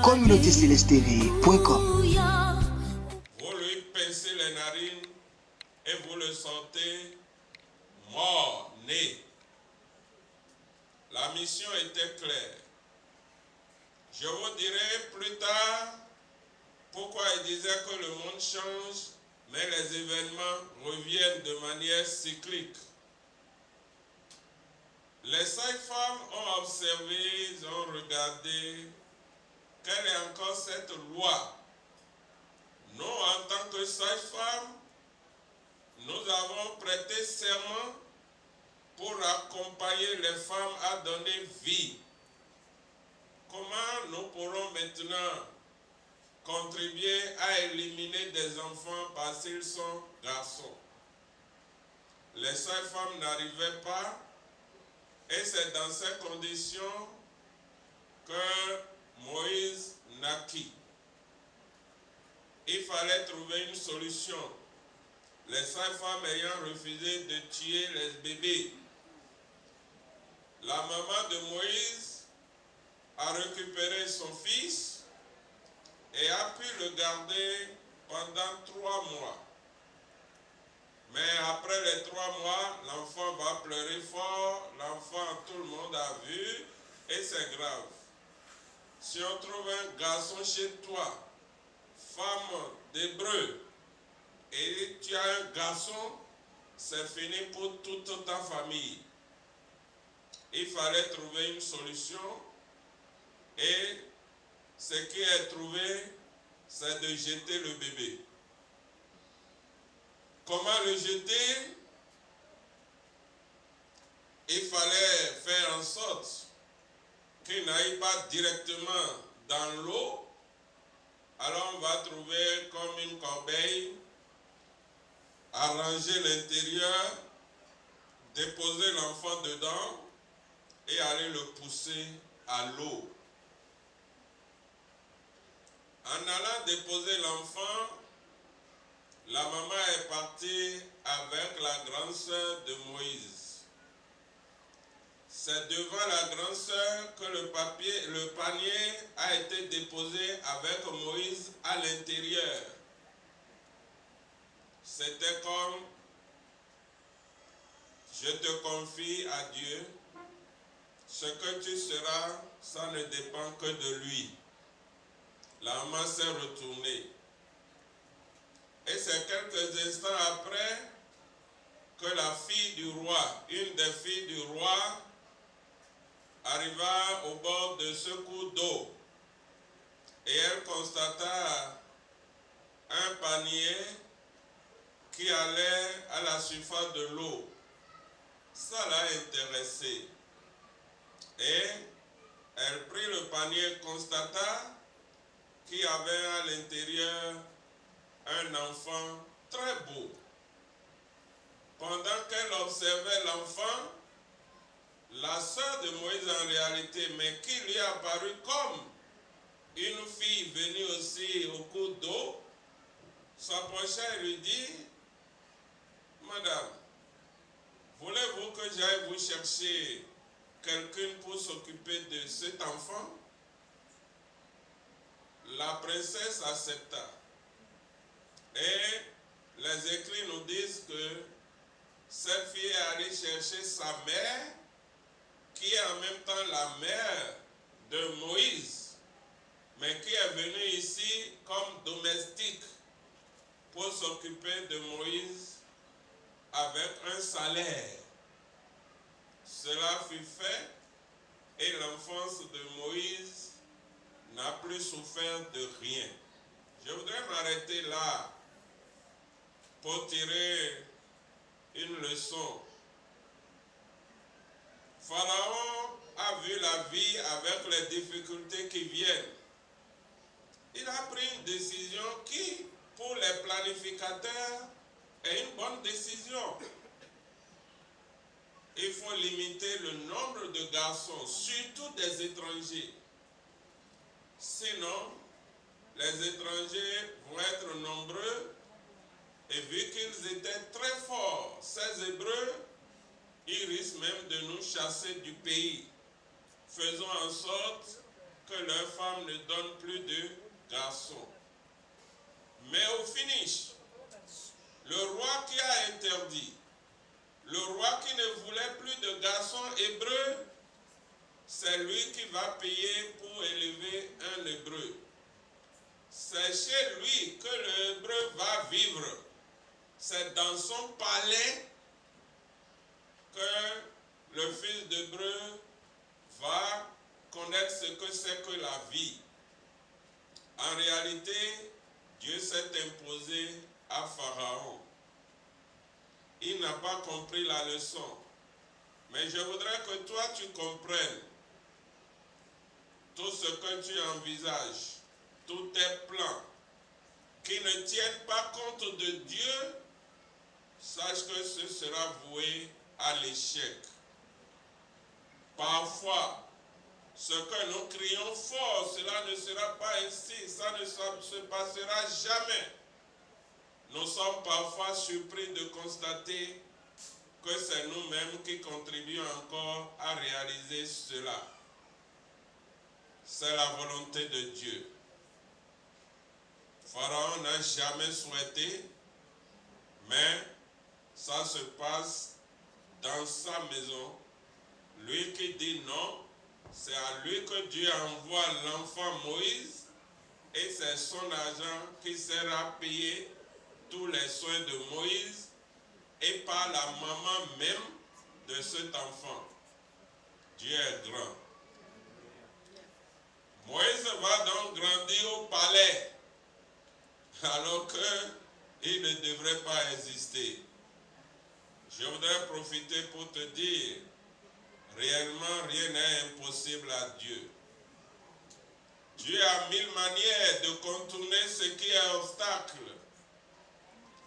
communautécélesttv.com. Vous lui pincez les narines et vous le sentez mort, né. La mission était claire. Je vous dirai plus tard pourquoi il disait que le monde change, mais les événements reviennent de manière cyclique. Les 5 femmes ont observé, ils ont regardé quelle est encore cette loi. Nous, en tant que sages-femmes, nous avons prêté serment pour accompagner les femmes à donner vie. Comment nous pourrons maintenant contribuer à éliminer des enfants parce qu'ils sont garçons? Les sages-femmes n'arrivaient pas et c'est dans ces conditions que Moïse naquit. Il fallait trouver une solution. Les 5 femmes ayant refusé de tuer les bébés. La maman de Moïse a récupéré son fils et a pu le garder pendant 3 mois. Mais après les 3 mois, l'enfant va pleurer fort, l'enfant tout le monde a vu et c'est grave. Si on trouve un garçon chez toi, femme d'hébreu, et tu as un garçon, c'est fini pour toute ta famille. Il fallait trouver une solution et ce qui est trouvé, c'est de jeter le bébé. Comment le jeter? Il fallait faire en sorte qu'il n'aille pas directement dans l'eau. Alors on va trouver comme une corbeille, arranger l'intérieur, déposer l'enfant dedans et aller le pousser à l'eau. En allant déposer l'enfant, la maman est partie avec la grande sœur de Moïse. C'est devant la grande sœur que le panier a été déposé avec Moïse à l'intérieur. C'était comme, je te confie à Dieu, ce que tu seras, ça ne dépend que de lui. La maman s'est retournée. Et c'est quelques instants après que la fille du roi, une des filles du roi, arriva au bord de ce cours d'eau. Et elle constata un panier qui allait à la surface de l'eau. Ça l'a intéressée. Et elle prit le panier, constata qu'il y avait à l'intérieur un enfant très beau. Pendant qu'elle observait l'enfant, la sœur de Moïse en réalité, mais qui lui a apparu comme une fille venue aussi au cours d'eau, s'approcha et lui dit, Madame, voulez-vous que j'aille vous chercher quelqu'un pour s'occuper de cet enfant? La princesse accepta. Et les écrits nous disent que cette fille est allée chercher sa mère, qui est en même temps la mère de Moïse, mais qui est venue ici comme domestique pour s'occuper de Moïse avec un salaire. Cela fut fait et l'enfance de Moïse n'a plus souffert de rien. Je voudrais m'arrêter là pour tirer une leçon. Pharaon a vu la vie avec les difficultés qui viennent. Il a pris une décision qui, pour les planificateurs, est une bonne décision. Il faut limiter le nombre de garçons, surtout des étrangers. Sinon, les étrangers vont être nombreux et vu qu'ils étaient très forts, ces Hébreux, ils risquent même de nous chasser du pays. Faisons en sorte que leurs femmes ne donnent plus de garçons. Mais au finish, le roi qui a interdit, le roi qui ne voulait plus de garçons hébreux, c'est lui qui va payer pour élever un hébreu. C'est chez lui que l'hébreu va vivre. C'est dans son palais que le fils d'hébreu va connaître ce que c'est que la vie. En réalité, Dieu s'est imposé à Pharaon. Il n'a pas compris la leçon. Mais je voudrais que toi tu comprennes tout ce que tu envisages, tous tes plans, qui ne tiennent pas compte de Dieu, sache que ce sera voué à l'échec. Parfois, ce que nous crions fort, cela ne sera pas ainsi, ça ne se passera jamais. Nous sommes parfois surpris de constater que c'est nous-mêmes qui contribuons encore à réaliser cela. C'est la volonté de Dieu. Pharaon n'a jamais souhaité, mais ça se passe dans sa maison. Lui qui dit non, c'est à lui que Dieu envoie l'enfant Moïse et c'est son argent qui sert à payer tous les soins de Moïse et par la maman même de cet enfant. Dieu est grand. Moïse va donc grandir au palais alors qu'il ne devrait pas exister. Je voudrais profiter pour te dire, réellement rien n'est impossible à Dieu. Dieu a mille manières de contourner ce qui est obstacle.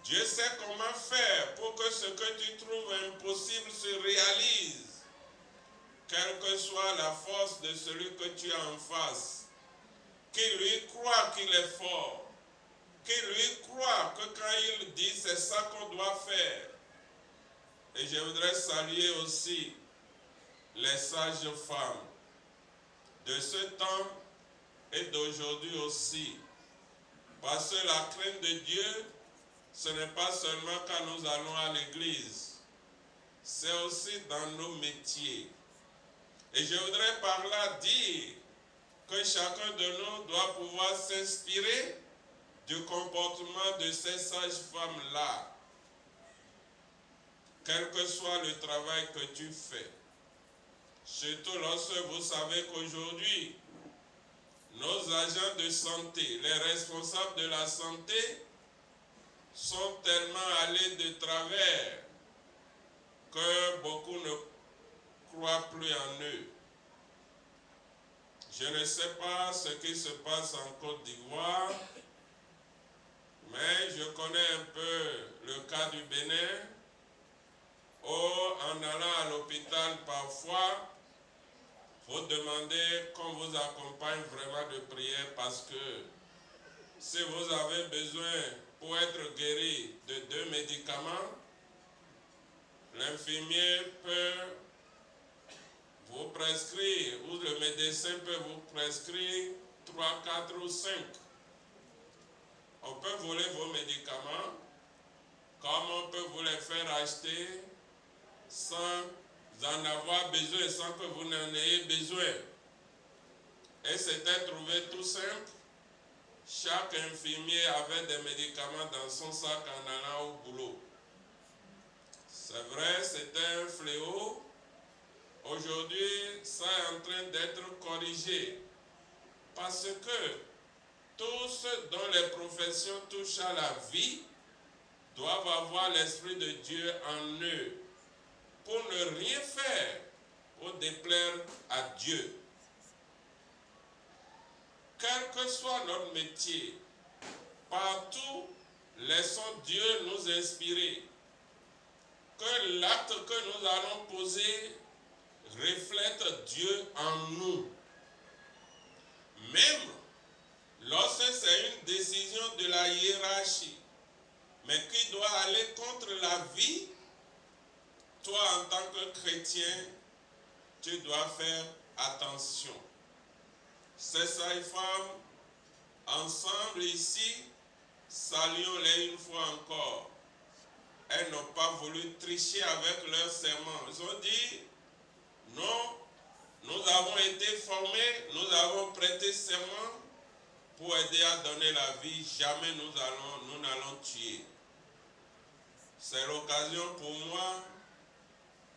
Dieu sait comment faire pour que ce que tu trouves impossible se réalise. Quelle que soit la force de celui que tu as en face, qu'il lui croit qu'il est fort, qu'il lui croit que quand il dit c'est ça qu'on doit faire. Et je voudrais saluer aussi les sages femmes de ce temps et d'aujourd'hui aussi. Parce que la crainte de Dieu, ce n'est pas seulement quand nous allons à l'église, c'est aussi dans nos métiers. Et je voudrais par là dire que chacun de nous doit pouvoir s'inspirer du comportement de ces sages femmes-là. Quel que soit le travail que tu fais. Surtout lorsque vous savez qu'aujourd'hui, nos agents de santé, les responsables de la santé, sont tellement allés de travers que beaucoup ne croient plus en eux. Je ne sais pas ce qui se passe en Côte d'Ivoire, mais je connais un peu le cas du Bénin, où en allant à l'hôpital parfois, vous demandez qu'on vous accompagne vraiment de prière parce que si vous avez besoin pour être guéri de 2 médicaments, l'infirmier peut vous prescrire ou le médecin peut vous prescrire 3, 4 ou 5. On peut voler vos médicaments comme on peut vous les faire acheter sans en avoir besoin, sans que vous n'en ayez besoin. Et c'était trouvé tout simple. Chaque infirmier avait des médicaments dans son sac en allant au boulot. C'est vrai, c'était un fléau. Aujourd'hui, ça est en train d'être corrigé. Parce que tous ceux dont les professions touchent à la vie doivent avoir l'Esprit de Dieu en eux pour ne rien faire pour déplaire à Dieu. Quel que soit notre métier, partout, laissons Dieu nous inspirer. Que l'acte que nous allons poser reflète Dieu en nous. Même lorsque c'est une décision de la hiérarchie, mais qui doit aller contre la vie, toi en tant que chrétien, tu dois faire attention. ces sages-femmes, ensemble ici, saluons-les une fois encore. Elles n'ont pas voulu tricher avec leur serment. Ils ont dit, non, nous avons été formés, nous avons prêté serment pour aider à donner la vie. Jamais nous n'allons tuer. C'est l'occasion pour moi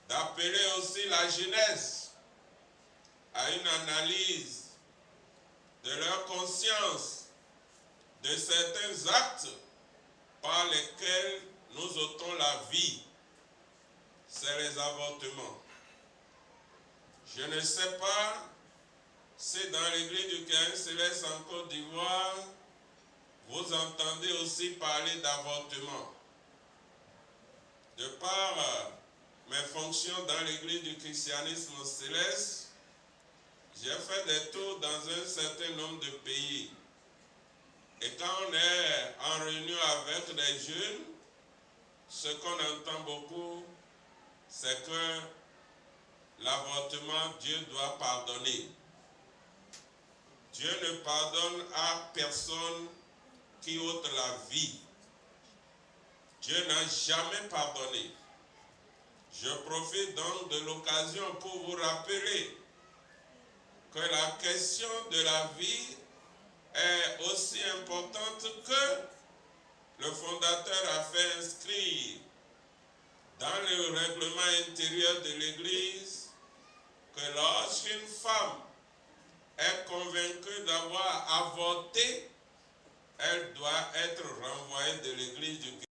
d'appeler aussi la jeunesse à une analyse de leur conscience, de certains actes par lesquels nous ôtons la vie. C'est les avortements. Je ne sais pas si dans l'église du Caïn Céleste en Côte d'Ivoire, vous entendez aussi parler d'avortement. De par mes fonctions dans l'église du christianisme céleste, j'ai fait des tours dans un certain nombre de pays. Et quand on est en réunion avec des jeunes, ce qu'on entend beaucoup, c'est que l'avortement, Dieu doit pardonner. Dieu ne pardonne à personne qui ôte la vie. Dieu n'a jamais pardonné. Je profite donc de l'occasion pour vous rappeler que la question de la vie est aussi importante que le fondateur a fait inscrire dans le règlement intérieur de l'Église que lorsqu'une femme est convaincue d'avoir avorté, elle doit être renvoyée de l'Église du Christ.